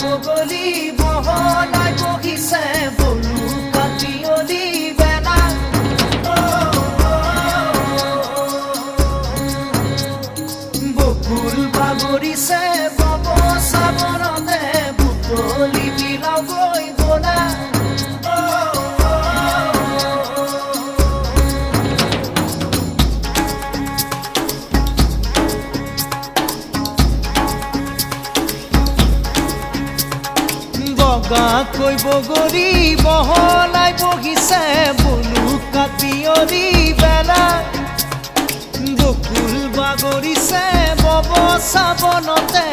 বগলী বহলাই বহিছে বলু কাটিয়লি বেলা বকুল বাগৰিছে বব চাবনতে বুটলি বিলাও গৈ বলা বগাকৈ বগৰী বহলাই বহিছে বলু কাটিয়লি বেলা বকুল বাগৰিছে বব চাবনতে